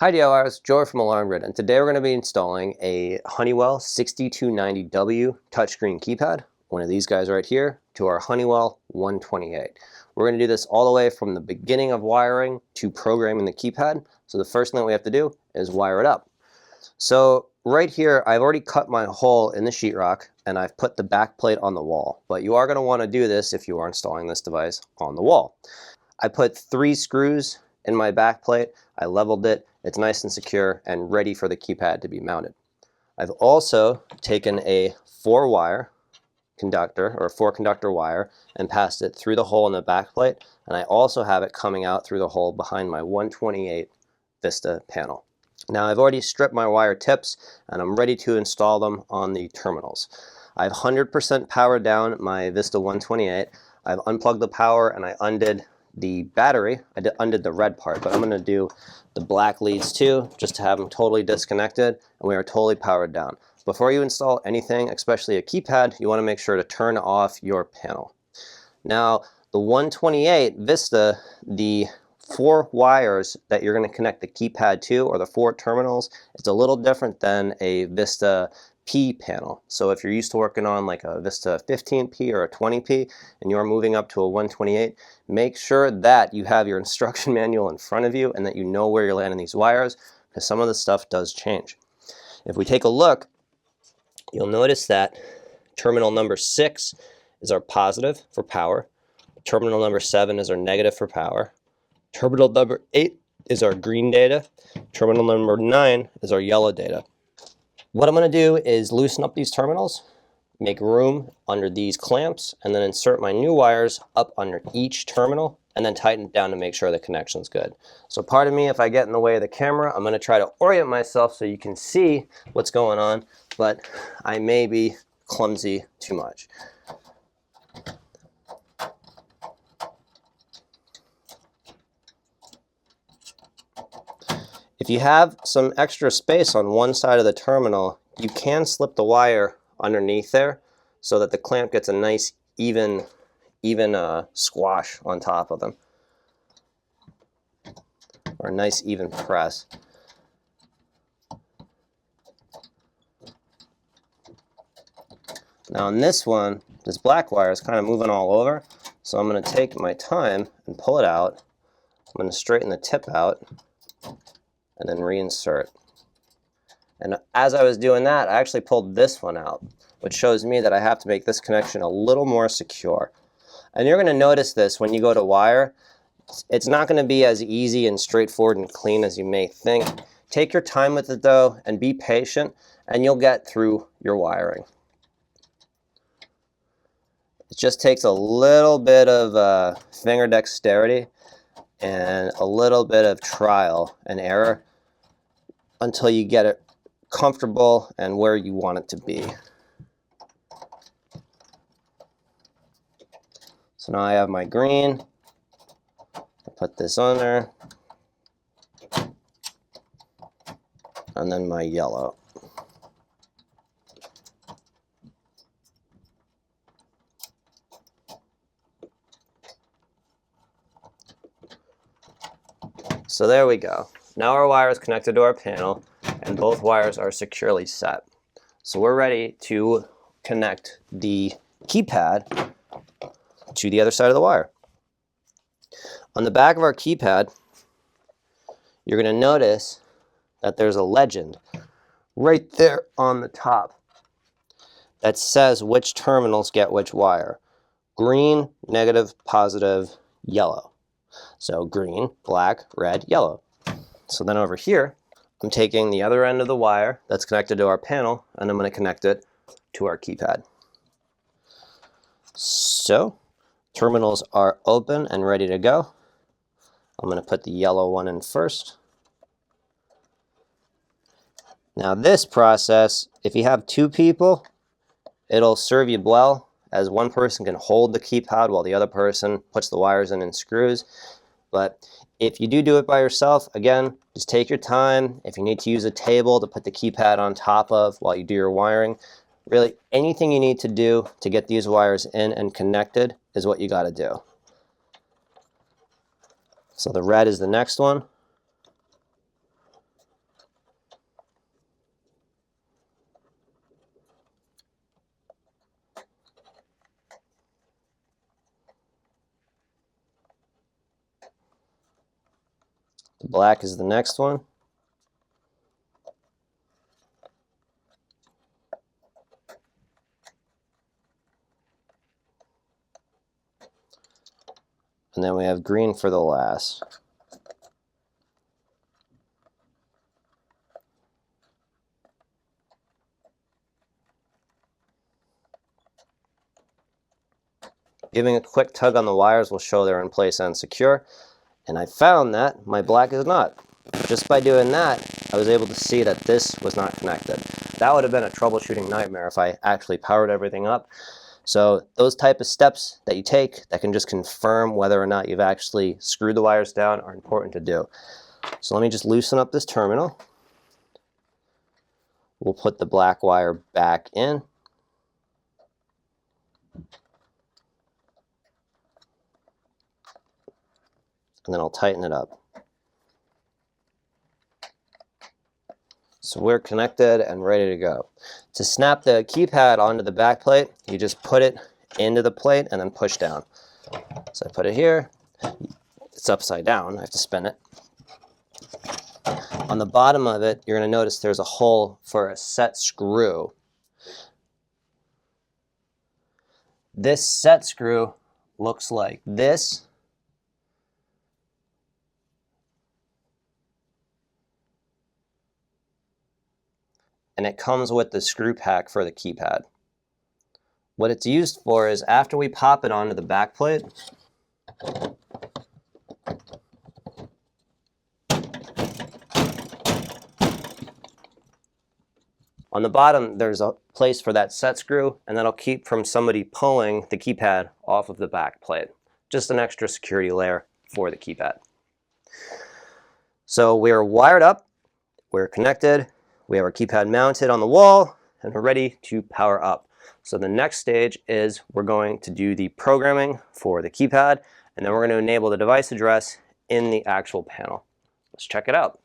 Hi DIYers, Joe from Alarm Grid, and today we're going to be installing a Honeywell 6290W touchscreen keypad, one of these guys right here, to our Honeywell 128. We're going to do this all the way from the beginning of wiring to programming the keypad. So the first thing that we have to do is wire it up. So right here, I've already cut my hole in the sheetrock and I've put the back plate on the wall. But you are going to want to do this if you are installing this device on the wall. I put 3 screws in my back plate. I leveled it. It's nice and secure and ready for the keypad to be mounted. I've also taken a 4-wire conductor or 4-conductor wire and passed it through the hole in the back plate, and I also have it coming out through the hole behind my 128 VISTA panel. Now I've already stripped my wire tips and I'm ready to install them on the terminals. I've 100% powered down my VISTA 128. I've unplugged the power and I undid the battery. I undid the red part, but I'm going to do the black leads too, just to have them totally disconnected, and we are totally powered down. Before you install anything, especially a keypad, you want to make sure to turn off your panel. Now, the 128 VISTA, the 4 wires that you're going to connect the keypad to, or the 4 terminals, it's a little different than a VISTA P panel. So if you're used to working on like a VISTA 15P or a 20P and you're moving up to a 128, make sure that you have your instruction manual in front of you and that you know where you're landing these wires, because some of the stuff does change. If we take a look, you'll notice that terminal number 6 is our positive for power. Terminal number 7 is our negative for power. Terminal number 8 is our green data. Terminal number 9 is our yellow data. What I'm going to do is loosen up these terminals, make room under these clamps, and then insert my new wires up under each terminal, and then tighten it down to make sure the connection's good. So pardon me if I get in the way of the camera. I'm going to try to orient myself so you can see what's going on, but I may be clumsy too much. If you have some extra space on one side of the terminal, you can slip the wire underneath there so that the clamp gets a nice even squash on top of them, or a nice even press. Now on this one, this black wire is kind of moving all over, so I'm going to take my time and pull it out. I'm going to straighten the tip out and then reinsert. And as I was doing that, I actually pulled this one out, which shows me that I have to make this connection a little more secure. And you're going to notice this when you go to wire. It's not going to be as easy and straightforward and clean as you may think. Take your time with it though, and be patient, and you'll get through your wiring. It just takes a little bit of finger dexterity and a little bit of trial and error until you get it comfortable and where you want it to be. So now I have my green. I put this on there, and then my yellow. So there we go. Now our wire is connected to our panel and both wires are securely set. So we're ready to connect the keypad to the other side of the wire. On the back of our keypad, you're going to notice that there's a legend right there on the top that says which terminals get which wire. Green, negative, positive, yellow. So green, black, red, yellow. So then over here, I'm taking the other end of the wire that's connected to our panel, and I'm going to connect it to our keypad. So terminals are open and ready to go. I'm going to put the yellow one in first. Now this process, if you have 2 people, it'll serve you well, as one person can hold the keypad while the other person puts the wires in and screws. But if you do it by yourself, again, just take your time. If you need to use a table to put the keypad on top of while you do your wiring, really anything you need to do to get these wires in and connected is what you got to do. So the red is the next one. The black is the next one. And then we have green for the last. Giving a quick tug on the wires will show they're in place and secure. And I found that my black is not. Just by doing that, I was able to see that this was not connected. That would have been a troubleshooting nightmare if I actually powered everything up. So those type of steps that you take that can just confirm whether or not you've actually screwed the wires down are important to do. So let me just loosen up this terminal. We'll put the black wire back in. And then I'll tighten it up. So we're connected and ready to go. To snap the keypad onto the back plate, you just put it into the plate and then push down. So I put it here. It's upside down. I have to spin it. On the bottom of it, you're going to notice there's a hole for a set screw. This set screw looks like this. And it comes with the screw pack for the keypad. What it's used for is after we pop it onto the back plate, on the bottom there's a place for that set screw, and that'll keep from somebody pulling the keypad off of the back plate. Just an extra security layer for the keypad. So we're wired up, we're connected, we have our keypad mounted on the wall, and we're ready to power up. So the next stage is we're going to do the programming for the keypad, and then we're going to enable the device address in the actual panel. Let's check it out.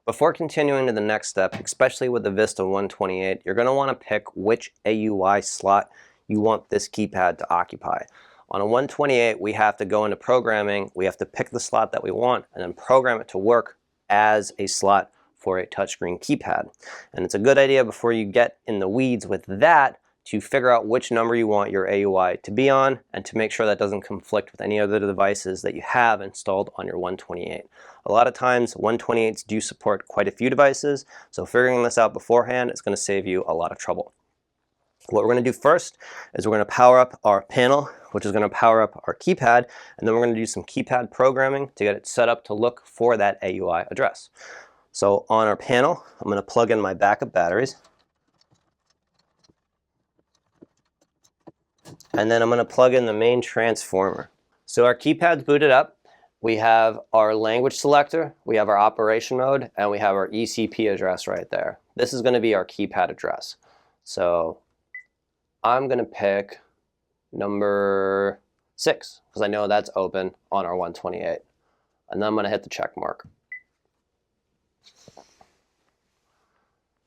Before continuing to the next step, especially with the VISTA 128, you're going to want to pick which AUI slot you want this keypad to occupy. On a 128, we have to go into programming, we have to pick the slot that we want, and then program it to work as a slot for a touchscreen keypad. And it's a good idea before you get in the weeds with that to figure out which number you want your AUI to be on and to make sure that doesn't conflict with any other devices that you have installed on your 128. A lot of times 128s do support quite a few devices, so figuring this out beforehand is going to save you a lot of trouble. What we're going to do first is we're going to power up our panel, which is going to power up our keypad, and then we're going to do some keypad programming to get it set up to look for that AUI address. So on our panel, I'm going to plug in my backup batteries. And then I'm going to plug in the main transformer. So our keypad's booted up. We have our language selector, we have our operation mode, and we have our ECP address right there. This is going to be our keypad address. So I'm going to pick number 6 because I know that's open on our 128. And then I'm going to hit the check mark.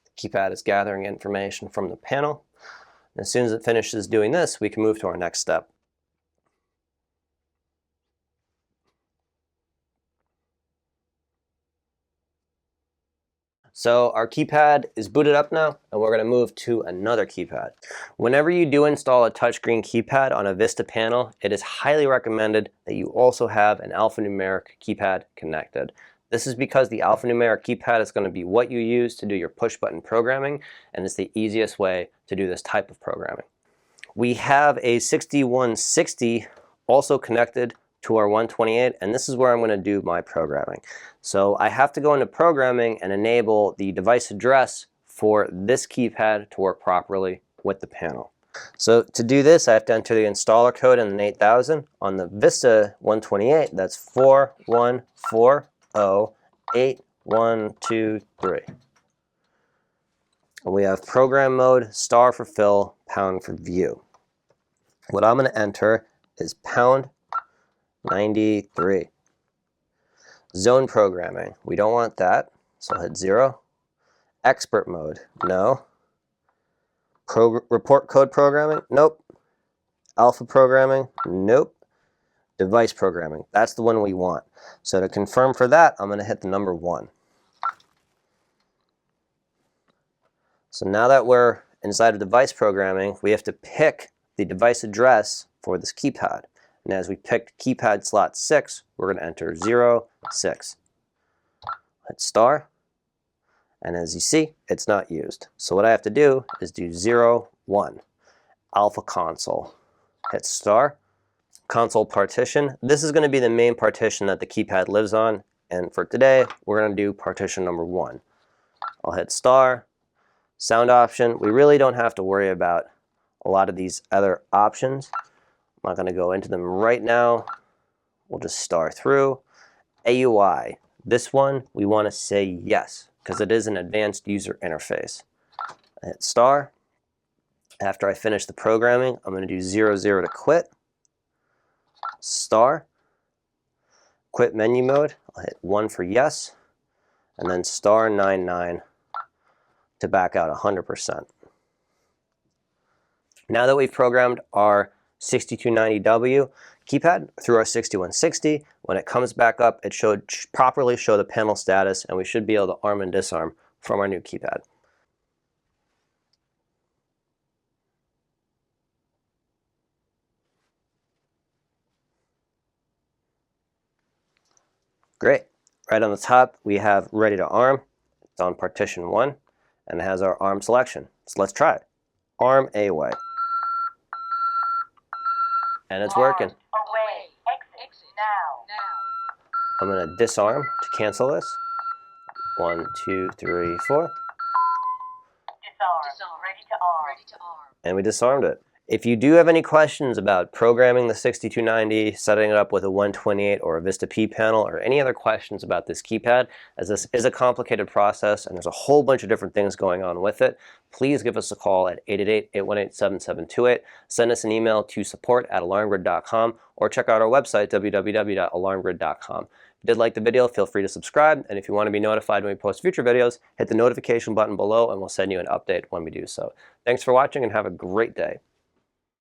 The keypad is gathering information from the panel. And as soon as it finishes doing this, we can move to our next step. So our keypad is booted up now, and we're going to move to another keypad. Whenever you do install a touchscreen keypad on a VISTA panel, it is highly recommended that you also have an alphanumeric keypad connected. This is because the alphanumeric keypad is going to be what you use to do your push button programming, and it's the easiest way to do this type of programming. We have a 6160 also connected to our 128, and this is where I'm going to do my programming. So I have to go into programming and enable the device address for this keypad to work properly with the panel. So to do this, I have to enter the installer code in the 8000. On the VISTA 128, that's 41408123. And we have program mode, star for fill, pound for view. What I'm going to enter is pound 93. Zone programming, we don't want that, so I'll hit 0. Expert mode, no. Report code programming, nope. Alpha programming, nope. device programming. That's the one we want. So to confirm for that, I'm going to hit the number 1. So now that we're inside of device programming, we have to pick the device address for this keypad. And as we picked keypad slot 6, we're going to enter 0, 6. Hit star. And as you see, it's not used. So what I have to do is do 0, 1. Alpha console. Hit star. Console partition. This is going to be the main partition that the keypad lives on. And for today, we're going to do partition number 1. I'll hit star. Sound option. We really don't have to worry about a lot of these other options. I'm not going to go into them right now. We'll just star through. AUI. This one, we want to say yes, because it is an advanced user interface. I hit star. After I finish the programming, I'm going to do 0, 0 to quit. Star. Quit menu mode. I'll hit 1 for yes. And then star 99 to back out 100%. Now that we've programmed our 6290W keypad through our 6160, when it comes back up, it should properly show the panel status, and we should be able to arm and disarm from our new keypad. Great. Right on the top, we have ready to arm. It's on partition 1, and it has our arm selection. So let's try it. Arm away. And it's working. Away. Exit now. I'm going to disarm to cancel this. 1, 2, 3, 4. Disarm. Ready to arm. And we disarmed it. If you do have any questions about programming the 6290, setting it up with a 128 or a VISTA P panel, or any other questions about this keypad, as this is a complicated process and there's a whole bunch of different things going on with it, please give us a call at 888-818-7728. Send us an email to support@alarmgrid.com, or check out our website, www.alarmgrid.com. If you did like the video, feel free to subscribe, and if you want to be notified when we post future videos, hit the notification button below and we'll send you an update when we do so. Thanks for watching and have a great day.